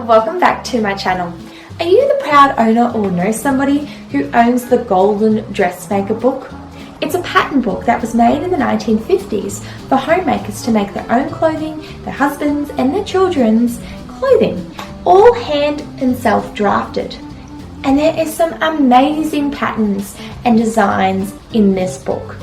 Welcome back to my channel. Are you the proud owner or know somebody who owns the Golden Dressmaker book? It's a pattern book that was made in the 1950s for homemakers to make their own clothing, their husbands and their children's clothing, all hand and self-drafted. And there is some amazing patterns and designs in this book.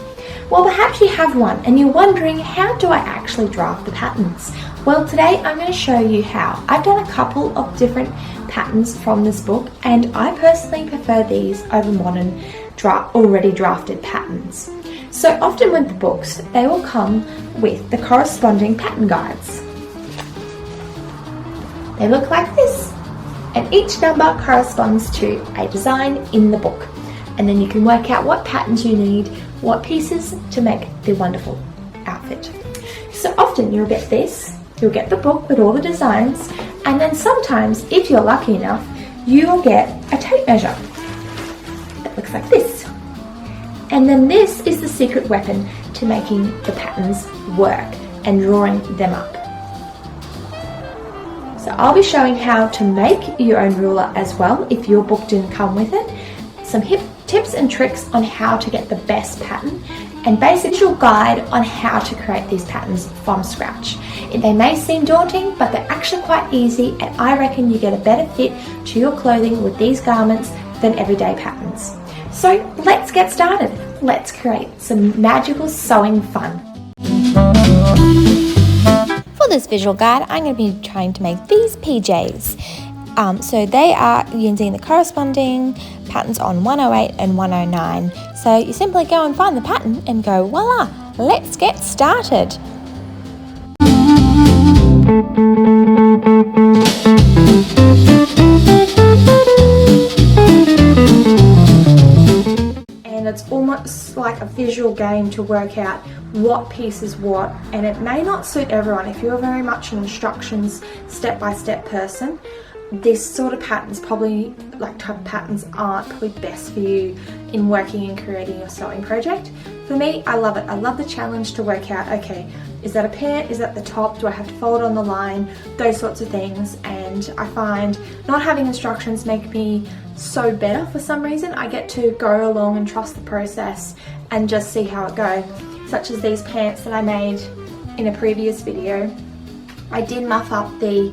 Well, perhaps you have one and you're wondering, how do I actually draft the patterns? Well, today I'm going to show you how. I've done a couple of different patterns from this book, and I personally prefer these over modern already drafted patterns. So often with the books, they will come with the corresponding pattern guides. They look like this, and each number corresponds to a design in the book. And then you can work out what patterns you need, what pieces to make the wonderful outfit. So often you'll get this. You'll get the book with all the designs, and then sometimes, if you're lucky enough, you'll get a tape measure that looks like this. And then this is the secret weapon to making the patterns work and drawing them up. So I'll be showing how to make your own ruler as well if your book didn't come with it, some tips and tricks on how to get the best pattern, and basic visual guide on how to create these patterns from scratch. They may seem daunting, but they're actually quite easy, and I reckon you get a better fit to your clothing with these garments than everyday patterns. So let's get started. Let's create some magical sewing fun. For this visual guide, I'm going to be trying to make these PJs. So they are using the corresponding patterns on 108 and 109. So you simply go and find the pattern and go, voila, let's get started. And it's almost like a visual game to work out what piece is what, and it may not suit everyone. If you're very much an instructions step-by-step person, this sort of patterns probably, like type of patterns, aren't probably best for you in working and creating your sewing project. For me, I love it. I love the challenge to work out, okay, is that a pant? Is that the top? Do I have to fold on the line? Those sorts of things. And I find not having instructions make me so better for some reason. I get to go along and trust the process and just see how it goes. Such as these pants that I made in a previous video. I did muff up the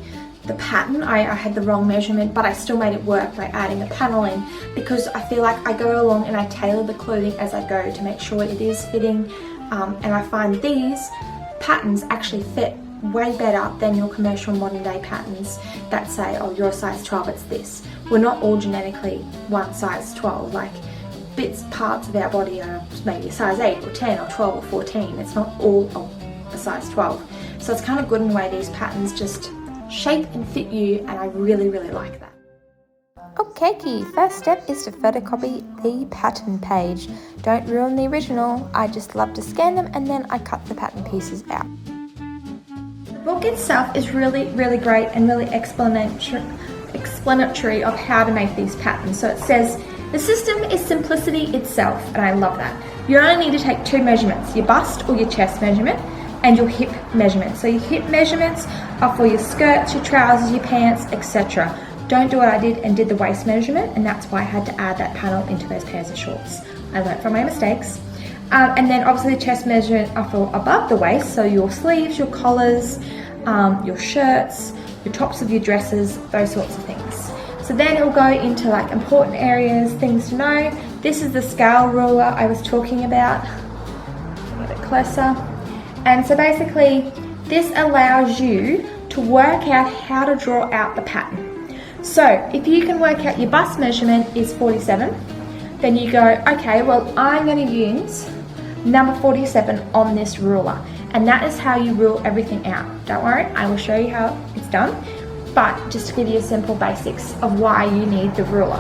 pattern. I had the wrong measurement, but I still made it work by adding a panel in, because I feel like I go along and I tailor the clothing as I go to make sure it is fitting, and I find these patterns actually fit way better than your commercial modern day patterns that say, oh, you're a size 12, it's this. We're not all genetically one size 12, like parts of our body are maybe a size 8 or 10 or 12 or 14. It's not all a size 12. So it's kind of good in the way these patterns just shape and fit you, and I really, really like that. Okay, first step is to photocopy the pattern page. Don't ruin the original. I just love to scan them and then I cut the pattern pieces out. The book itself is really, really great and really explanatory of how to make these patterns. So it says, the system is simplicity itself, and I love that. You only need to take two measurements, your bust or your chest measurement, and your hip measurement. So your hip measurements are for your skirts, your trousers, your pants, etc. Don't do what I did and did the waist measurement, and that's why I had to add that panel into those pairs of shorts. I learned from my mistakes. And then obviously the chest measurement are for above the waist, so your sleeves, your collars, your shirts, your tops of your dresses, those sorts of things. So then it'll go into like important areas, things to know. This is the scale ruler I was talking about. A bit closer. And so basically this allows you to work out how to draw out the pattern. So if you can work out your bust measurement is 47, then you go, okay, well I'm going to use number 47 on this ruler. and that is how you rule everything out. Don't worry, I will show you how it's done, but just to give you simple basics of why you need the ruler.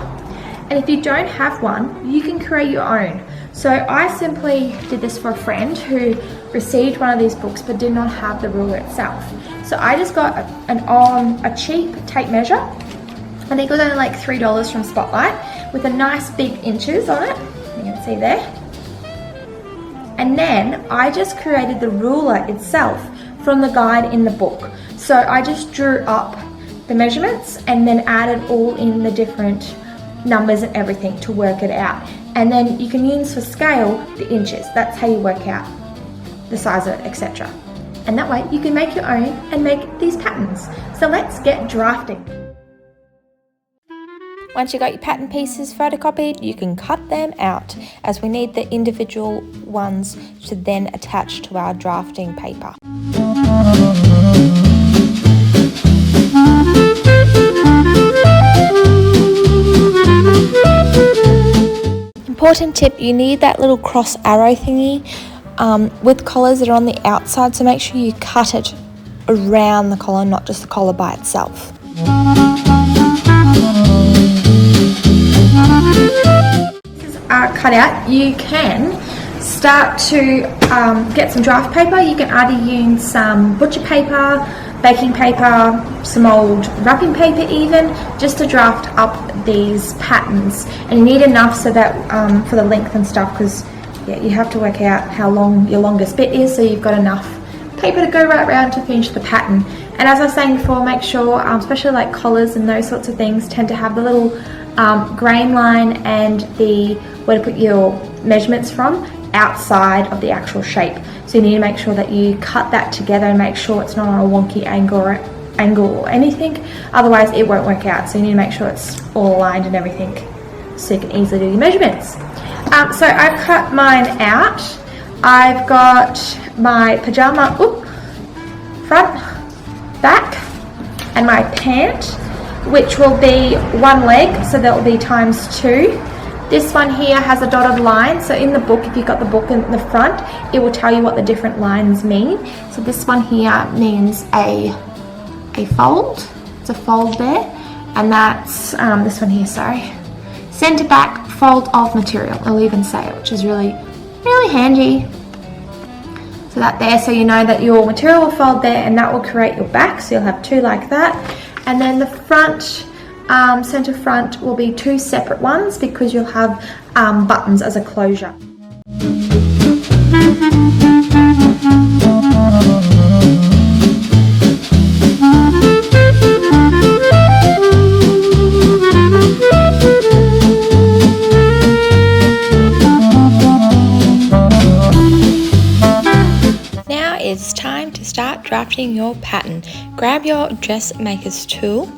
And if you don't have one, you can create your own. So I simply did this for a friend who received one of these books but did not have the ruler itself. So I just got a cheap tape measure. I think it was only like $3 from Spotlight, with a nice big inches on it. You can see there. And then I just created the ruler itself from the guide in the book. So I just drew up the measurements and then added all in the different numbers and everything to work it out. And then you can use for scale the inches. That's how you work out the size of it, etc. And that way you can make your own and make these patterns. So let's get drafting. Once you've got your pattern pieces photocopied, you can cut them out, as we need the individual ones to then attach to our drafting paper. Important tip, you need that little cross arrow thingy with collars that are on the outside, so make sure you cut it around the collar, not just the collar by itself. This is cut out. You can start to get some draft paper. You can either use some butcher paper, baking paper, some old wrapping paper even, just to draft up these patterns. And you need enough so that for the length and stuff, because you have to work out how long your longest bit is, so you've got enough paper to go right around to finish the pattern. And as I was saying before, make sure, especially like collars and those sorts of things, tend to have the little grain line and the where to put your measurements from outside of the actual shape. So you need to make sure that you cut that together and make sure it's not on a wonky angle or anything, otherwise it won't work out. So you need to make sure it's all aligned and everything, so you can easily do your measurements. So I've cut mine out. I've got my pajama front, back, and my pant, which will be one leg, so that will be ×2. This one here has a dotted line, so in the book, if you've got the book in the front, it will tell you what the different lines mean. So this one here means a fold. It's a fold there, and that's this one here, sorry. Centre back fold of material, it'll even say it, which is really handy. So that there, so you know that your material will fold there, and that will create your back, so you'll have two like that. And then the front, centre front will be two separate ones, because you'll have buttons as a closure. It's time to start drafting your pattern. Grab your dressmaker's tool,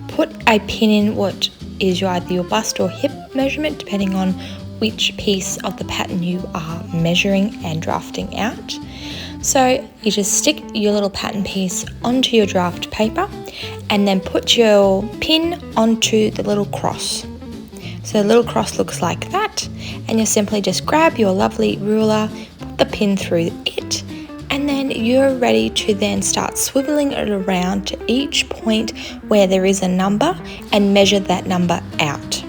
put a pin in what is either your bust or hip measurement, depending on which piece of the pattern you are measuring and drafting out. So you just stick your little pattern piece onto your draft paper and then put your pin onto the little cross. So the little cross looks like that, and you simply just grab your lovely ruler, put the pin through it, and then you're ready to then start swiveling it around to each point where there is a number and measure that number out.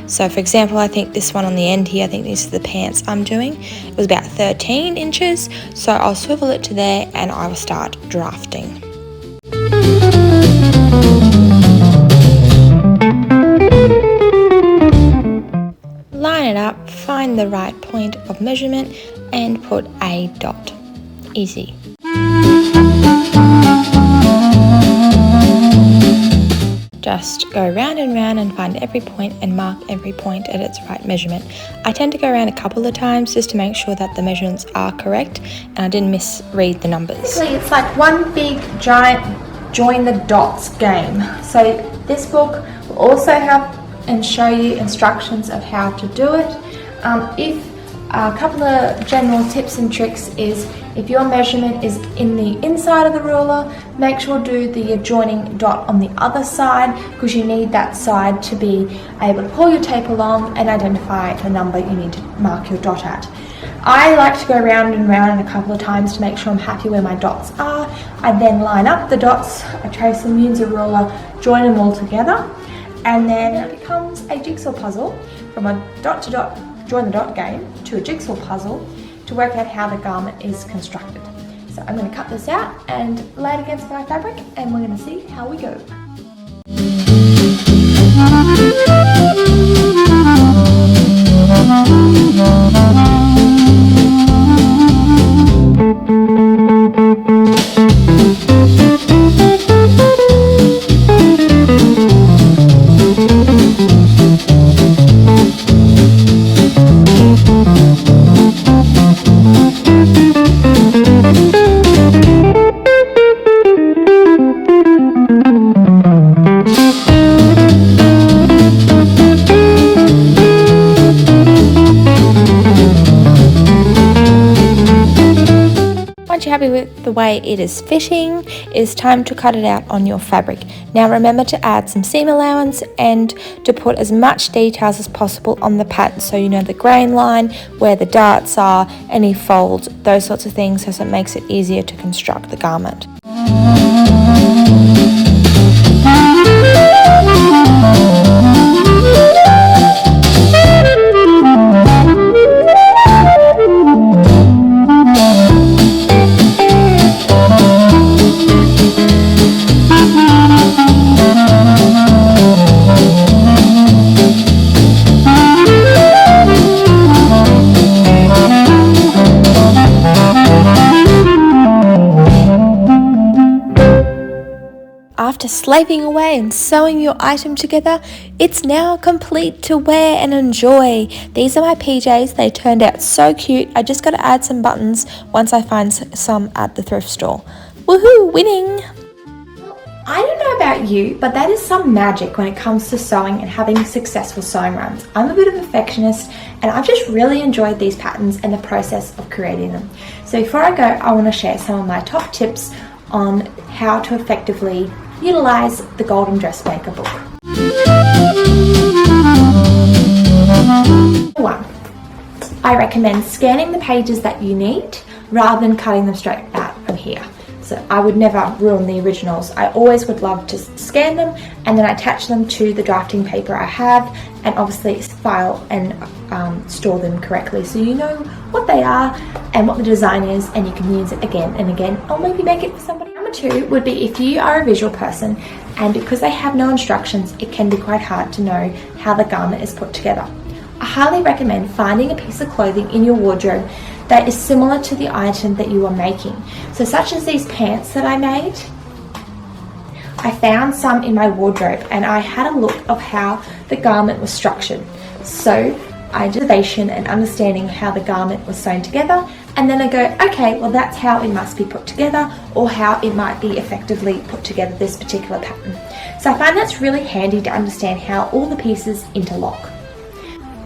So for example, I think this one on the end here, I think these are the pants I'm doing, it was about 13 inches. So I'll swivel it to there and I will start drafting. Line it up, find the right point of measurement and put a dot. Easy. Just go round and round and find every point and mark every point at its right measurement. I tend to go around a couple of times just to make sure that the measurements are correct and I didn't misread the numbers. Basically, it's like one big giant join the dots game. So this book will also have and show you instructions of how to do it. A couple of general tips and tricks is, if your measurement is in the inside of the ruler, make sure to do the adjoining dot on the other side, because you need that side to be able to pull your tape along and identify the number you need to mark your dot at. I like to go round and round a couple of times to make sure I'm happy where my dots are. I then line up the dots, I trace them, use a ruler, join them all together, and then it becomes a jigsaw puzzle from a dot to dot, join the dot game, to a jigsaw puzzle to work out how the garment is constructed. So I'm going to cut this out and lay it against my fabric, and we're going to see how we go. Once you're happy with the way it is fitting, it's time to cut it out on your fabric. Now remember to add some seam allowance and to put as much details as possible on the pattern, so you know the grain line, where the darts are, any folds, those sorts of things, so it makes it easier to construct the garment. After slaving away and sewing your item together, it's now complete to wear and enjoy. These are my PJs. They turned out so cute. I just got to add some buttons once I find some at the thrift store. Woohoo, winning! I don't know about you, but that is some magic when it comes to sewing and having successful sewing runs. I'm a bit of a perfectionist, and I've just really enjoyed these patterns and the process of creating them. So before I go, I want to share some of my top tips on how to effectively utilize the Golden Dressmaker book. 1. I recommend scanning the pages that you need rather than cutting them straight out from here. So I would never ruin the originals. I always would love to scan them and then attach them to the drafting paper I have, and obviously file and store them correctly so you know what they are and what the design is, and you can use it again and again, or maybe make it for somebody. Number 2 would be if you are a visual person, and because they have no instructions, it can be quite hard to know how the garment is put together. I highly recommend finding a piece of clothing in your wardrobe that is similar to the item that you are making. So such as these pants that I made, I found some in my wardrobe and I had a look of how the garment was structured. So I did observation and understanding how the garment was sewn together, and then I go, okay, well that's how it must be put together, or how it might be effectively put together, this particular pattern. So I find that's really handy to understand how all the pieces interlock.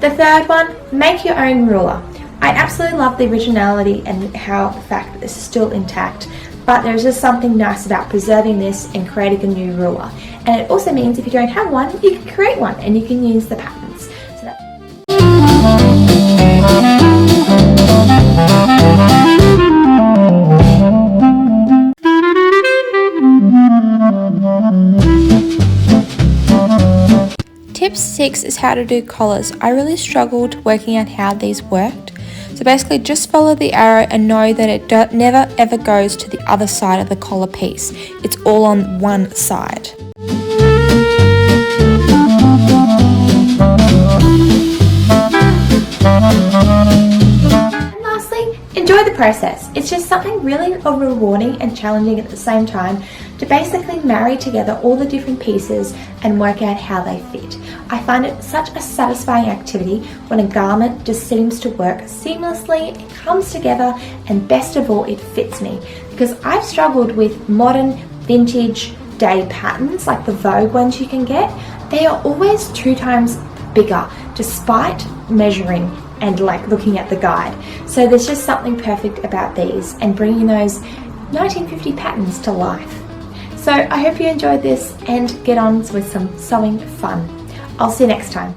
The third one, make your own ruler. I absolutely love the originality and how the fact that this is still intact, but there's just something nice about preserving this and creating a new ruler. And it also means if you don't have one, you can create one and you can use the patterns. So Tip 6 is how to do collars. I really struggled working out how these worked. So basically just follow the arrow and know that it never ever goes to the other side of the collar piece. It's all on one side. And lastly, enjoy the process. It's just something really rewarding and challenging at the same time to basically marry together all the different pieces and work out how they fit. I find it such a satisfying activity when a garment just seems to work seamlessly, it comes together, and best of all, it fits me. Because I've struggled with modern vintage day patterns like the Vogue ones you can get. They are always 2 times bigger despite measuring and like looking at the guide. So there's just something perfect about these and bringing those 1950 patterns to life. So I hope you enjoyed this and get on with some sewing fun. I'll see you next time.